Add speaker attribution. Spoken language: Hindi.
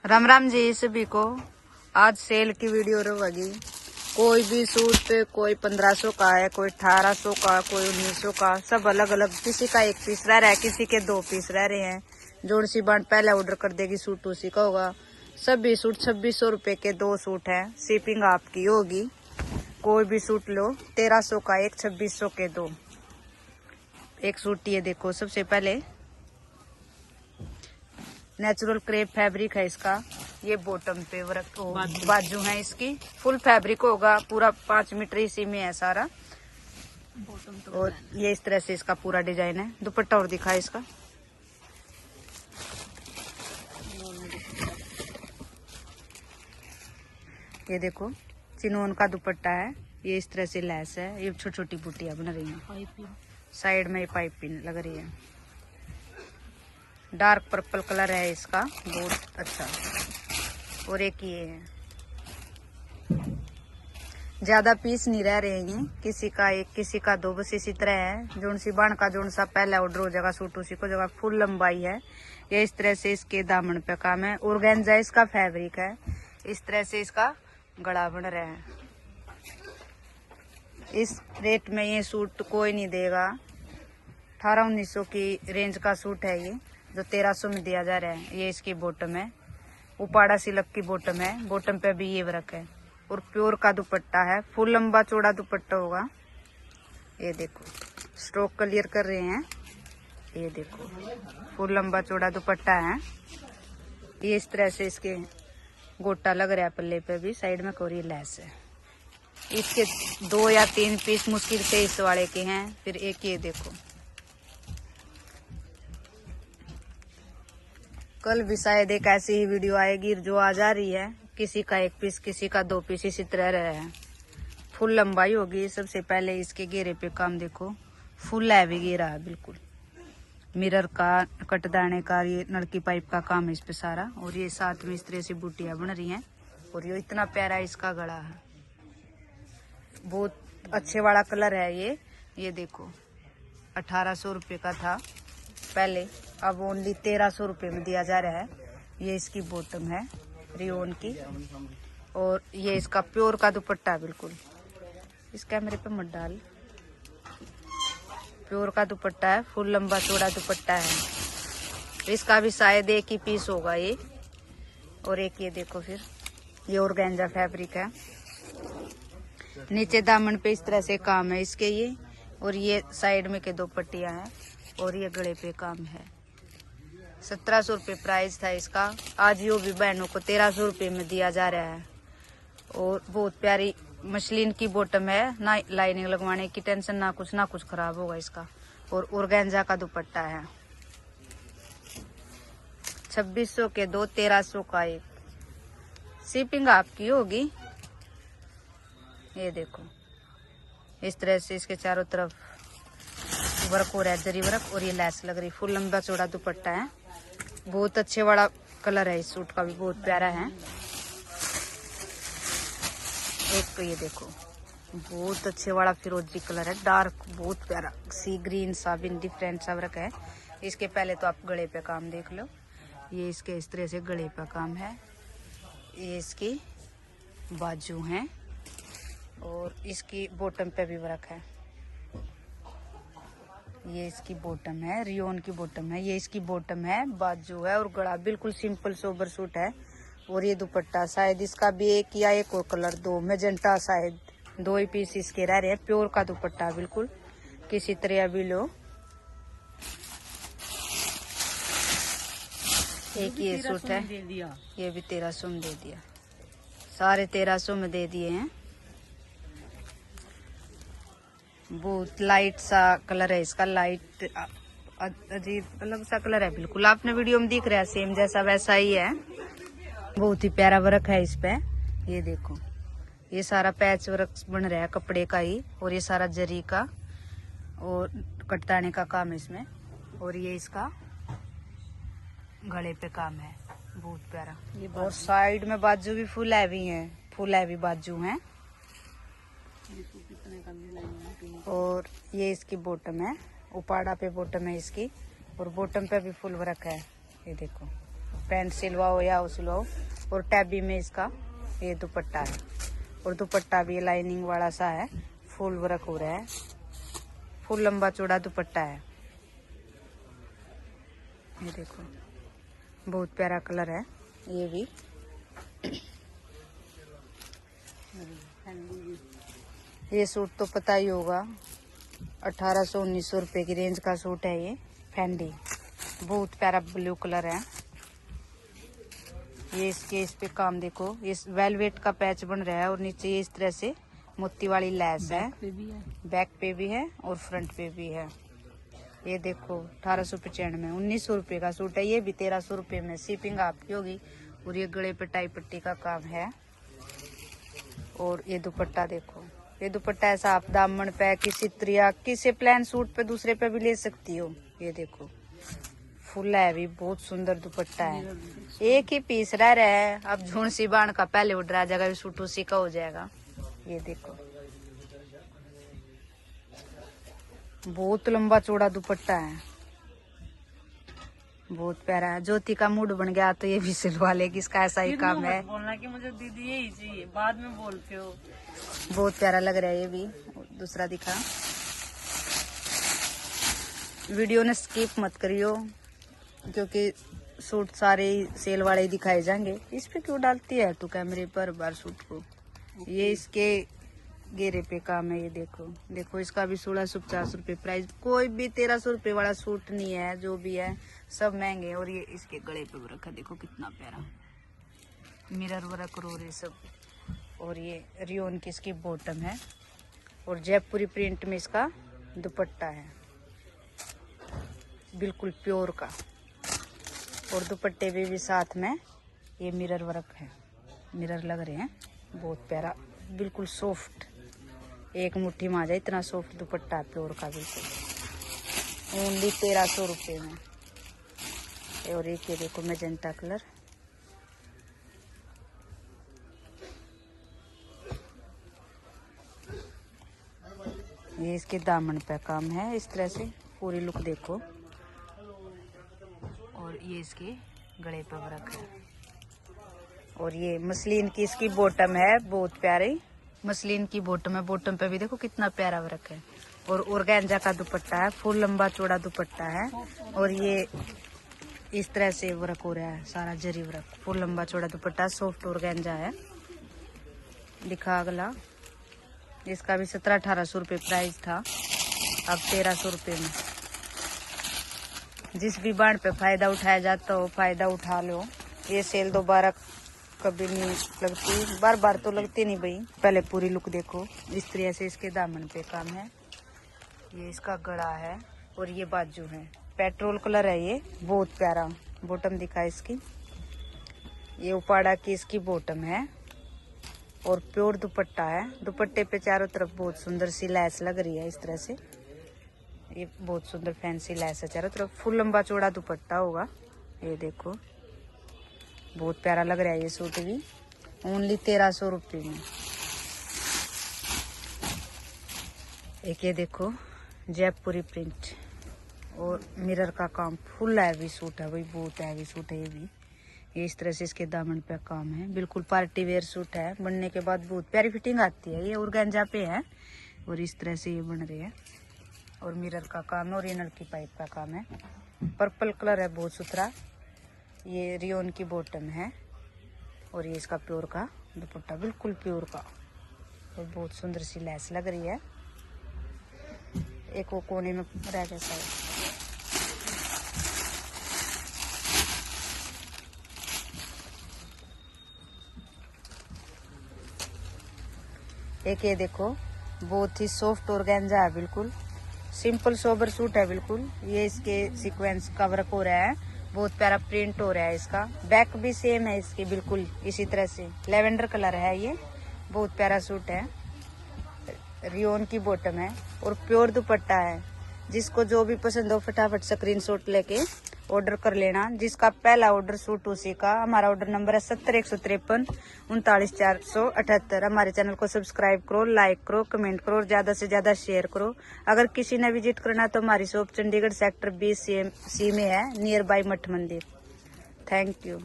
Speaker 1: राम राम जी सभी को। आज सेल की वीडियो रहेगी। कोई भी सूट पे कोई 1500 का है, कोई 1800 का, कोई 1900 का, सब अलग अलग। किसी का 1 पीस रह रहा है, किसी के 2 पीस रह रहे हैं। जोड़ सी बांट पहले ऑर्डर कर देगी, सूट उसी का होगा। सभी सूट 2600 रुपए के 2 सूट है। शिपिंग आपकी होगी। कोई भी सूट लो, 1300 का एक, 2600 के 2। एक सूट ये देखो, सबसे पहले नेचुरल क्रेप फैब्रिक है इसका। ये बॉटम पे वर्क बाजू है इसकी। फुल फैब्रिक होगा, पूरा 5 मीटर इसी में है सारा। और ये इस तरह से इसका पूरा डिजाइन है। दुपट्टा और दिखा इसका। ये देखो, चिनोन का दुपट्टा है। ये इस तरह से लैस है। ये छोटी छोटी बूटियां बन रही हैं। साइड में ये पाइपिंग लग रही है। डार्क पर्पल कलर है इसका, बहुत अच्छा। और एक ये है, ज्यादा पीस नहीं रह रहे हैं। किसी का 1, किसी का 2, बस इसी तरह है। जोन सी बाण का जोन सा पहले ऑर्डर हो जाएगा, सूट उसी को जगह। फुल लंबाई है। ये इस तरह से इसके दामन पे काम है। ऑर्गेन्जा इसका फैब्रिक है। इस तरह से इसका गला बन रहा है। इस रेट में ये सूट कोई नहीं देगा। 1800-1900 की रेंज का सूट है ये, जो 1300 में दिया जा रहा है। ये इसकी बॉटम है। उपाड़ा सिल्क की बॉटम है। बॉटम पे भी ये वर्क है। और प्योर का दुपट्टा है। फुल लंबा चौड़ा दुपट्टा होगा। ये देखो, स्टॉक क्लियर कर रहे हैं। ये देखो, फुल लंबा चौड़ा दुपट्टा है। ये इस तरह से इसके गोटा लग रहा है पल्ले पे भी। साइड में कोरी लेस है। इसके 2 या 3 पीस मुश्किल से इस वाले के हैं। फिर एक ये देखो, कल भी शायद एक ऐसी ही वीडियो आएगी जो आज आ रही है। किसी का 1 पीस, किसी का 2 पीस, इसी तरह रहे हैं। फुल लंबाई होगी। सबसे पहले इसके घेरे पे काम देखो, फुल हैवी घेरा है बिल्कुल। मिरर का, कटदाने का, ये नलकी पाइप का काम है इस पे सारा। और ये साथ में इस तरह से बूटियां बन रही हैं। और ये इतना प्यारा इसका गला है, बहुत अच्छे वाला कलर है ये देखो, 1800 रुपये का था पहले, अब ओनली 1300 रुपये में दिया जा रहा है। ये इसकी बॉटम है रियोन की। और ये इसका प्योर का दुपट्टा है बिल्कुल। इस कैमरे पे मत डाल। प्योर का दुपट्टा है। फुल लंबा चौड़ा दुपट्टा है। इसका भी शायद 1 ही पीस होगा ये। और एक ये देखो, फिर ये ऑर्गेन्जा फैब्रिक है। नीचे दामन पे इस तरह से काम है इसके ये। और ये साइड में के 2 पट्टियां हैं। और ये गले पे काम है। 1700 रुपये प्राइस था इसका। आज यो भी बहनों को 1300 रुपये में दिया जा रहा है। और बहुत प्यारी मसलिन की बॉटम है। ना लाइनिंग लगवाने की टेंशन, ना कुछ खराब होगा इसका। और ऑर्गेन्जा का दुपट्टा है। 2600 के 2, 1300 का 1। शिपिंग आपकी होगी। ये देखो, इस तरह से इसके चारों तरफ वर्क हो रहा है, जरी वर्क। और ये लैस लग रही। फुल लंबा चौड़ा दुपट्टा है। बहुत अच्छे वाला कलर है इस सूट का भी, बहुत प्यारा है। एक तो ये देखो, बहुत अच्छे वाला फिरोजी कलर है, डार्क, बहुत प्यारा सी ग्रीन सा भी डिफरेंट सा वर्क है। इसके पहले तो आप गले पे काम देख लो। ये इसके इस तरह से गले पे काम है। ये इसकी बाजू है। और इसकी बॉटम पे भी वर्क है। ये इसकी बॉटम है, रियोन की बॉटम है। ये इसकी बॉटम है, बाजू है। और गला बिल्कुल सिंपल सोबर सूट है। और ये दुपट्टा शायद इसका भी 1 या 1 और कलर 2 मैजेंटा, शायद 2 ही पीस इसके रह रहे हैं। प्योर का दुपट्टा बिल्कुल, किसी तरह भी लो। एक ये सूट है, ये भी 1300 में दे दिया। सारे 1300 में दे दिए हैं। बहुत लाइट सा कलर है इसका। लाइट अजीब अलग सा कलर है बिल्कुल। आपने वीडियो में दिख रहा है सेम जैसा वैसा ही है। बहुत ही प्यारा वर्क है इस पे। ये देखो, ये सारा पैच वर्क बन रहा है कपड़े का ही। और ये सारा जरी का और कटदाने का काम है इसमें। और ये इसका गले पे काम है, बहुत प्यारा। और साइड में बाजू भी फुल हैवी है, फुल हैवी बाजू है। और ये इसकी बॉटम है, उपाड़ा पे बॉटम है इसकी। और बॉटम पे भी फुल वर्क है। ये देखो, पैंट सिलवाओ या वो सिलवाओ। और टैबी में इसका ये दुपट्टा है, और दुपट्टा भी लाइनिंग वाला सा है, फुल वर्क हो रहा है, फुल लंबा चौड़ा दुपट्टा है। ये देखो बहुत प्यारा कलर है ये भी। ये सूट तो पता ही होगा, 1800-1900 रुपए की रेंज का सूट है ये फैंडी। बहुत प्यारा ब्लू कलर है ये। इसके इस पे काम देखो, इस वेलवेट का पैच बन रहा है और नीचे ये इस तरह से मोती वाली लैस है। बैक पे भी है और फ्रंट पे भी है। ये देखो 1895 1900 रुपए का सूट है। ये भी 1300 रुपए में, शिपिंग आपकी होगी। और ये गले पे टाई पट्टी का काम है। और ये दुपट्टा देखो, ये दुपट्टा ऐसा आप दामन पे किसी त्रिया किसी प्लेन सूट पे दूसरे पे भी ले सकती हो। ये देखो फुल है भी, बहुत सुंदर दुपट्टा है। एक ही पीस रह रहा है, अब झुण सी बाण का पहले ऑर्डर आ जाएगा, सूट उसी का हो जाएगा। ये देखो बहुत लंबा चौड़ा दुपट्टा है, बहुत प्यारा है। ज्योति का मूड बन गया तो ये भी सिलवा लेगी, इसका ऐसा ही काम है।
Speaker 2: बोलना कि मुझे दीदी यही चाहिए, बाद में बोलते हो।
Speaker 1: बहुत प्यारा लग रहा है ये भी। दूसरा दिखा, वीडियो ने स्किप मत करियो क्योंकि सूट सारे सेल वाले ही दिखाए जाएंगे। इस पे क्यों डालती है तू कैमरे पर बार सूट को। ये इसके घेरे पे काम है। ये देखो देखो इसका भी 1650 रुपए प्राइस। कोई भी 1300 रुपए वाला सूट नहीं है, जो भी है सब महंगे। और ये इसके गले पे वर्क है, देखो कितना प्यारा मिरर वर्क और ये सब। और ये रियोन की इसकी बॉटम है और जयपुरी प्रिंट में इसका दुपट्टा है, बिल्कुल प्योर का। और दुपट्टे भी साथ में ये मिरर वर्क है, मिरर लग रहे हैं। बहुत प्यारा, बिल्कुल सॉफ्ट, एक मुट्ठी में आ जाए इतना सॉफ्ट दुपट्टा है, प्योर का बिल्कुल। ओनली 1300 रुपये में। और एक ये देखो मैजेंटा कलर, ये इसके दामन पे काम है इस तरह से। पूरी लुक देखो। और ये इसके गले पे वर्क है। और ये मसलिन की इसकी बॉटम है, बहुत प्यारी मसलिन की बॉटम है। बॉटम पे भी देखो कितना प्यारा वर्क है। और ऑर्गेन्जा का दुपट्टा है, फुल लंबा चौड़ा दुपट्टा है। और ये इस तरह से वर्क हो रहा है, सारा जरी वर्क, फुल लंबा चौड़ा दुपट्टा, सॉफ्ट ऑर्गेन्जा है। दिखा अगला, इसका भी 1700-1800 रुपये प्राइस था, अब 1300 रुपये में। जिस भी बाण पे फायदा उठाया जाता हो फायदा उठा लो। ये सेल दोबारा कभी नहीं लगती, बार बार तो लगती नहीं भाई। पहले पूरी लुक देखो, इस तरह से इसके दामन पे काम है। ये इसका गला है और ये बाजू है, पेट्रोल कलर है ये, बहुत प्यारा। बॉटम दिखा इसकी, ये उपाड़ा की इसकी बॉटम है। और प्योर दुपट्टा है। दुपट्टे पे चारों तरफ बहुत सुंदर सी लैस लग रही है इस तरह से। ये बहुत सुंदर फैंसी लैस है चारों तरफ, फुल लंबा चौड़ा दुपट्टा होगा। ये देखो बहुत प्यारा लग रहा है ये सूट भी, ओनली 1300 रुपये में। एक ये देखो जयपुरी प्रिंट और मिरर का काम, फुल हैवी सूट है भाई, बहुत हैवी सूट है ये भी। ये इस तरह से इसके दामन पे काम है, बिल्कुल पार्टी वेयर सूट है। बनने के बाद बहुत प्यारी फिटिंग आती है। ये ऑर्गेन्जा पे है और इस तरह से ये बन रही है। और मिरर का काम और इनर की पाइप का काम है। पर्पल कलर है, बहुत सुथरा। ये रियोन की बॉटम है और ये इसका प्योर का दुपट्टा, बिल्कुल प्योर का। और बहुत सुंदर सी लैस लग रही है। एक वो कोने में रह गया शायद। एक ये देखो बहुत ही सॉफ्ट ऑर्गेन्जा है, बिल्कुल सिंपल सोबर सूट है बिल्कुल। ये इसके सीक्वेंस का वर्क हो रहा है, बहुत प्यारा प्रिंट हो रहा है इसका। बैक भी सेम है इसकी, बिल्कुल इसी तरह से लेवेंडर कलर है ये, बहुत प्यारा सूट है। रियोन की बॉटम है और प्योर दुपट्टा है। जिसको जो भी पसंद हो फटाफट स्क्रीनशॉट लेके ऑर्डर कर लेना। जिसका पहला ऑर्डर सूट उसी का। हमारा ऑर्डर नंबर है 70-153 39-478। हमारे चैनल को सब्सक्राइब करो, लाइक करो, कमेंट करो और ज्यादा से ज्यादा शेयर करो। अगर किसी ने विजिट करना तो हमारी शॉप चंडीगढ़ सेक्टर 20 सी में है, नियर बाई मठ मंदिर। Thank you.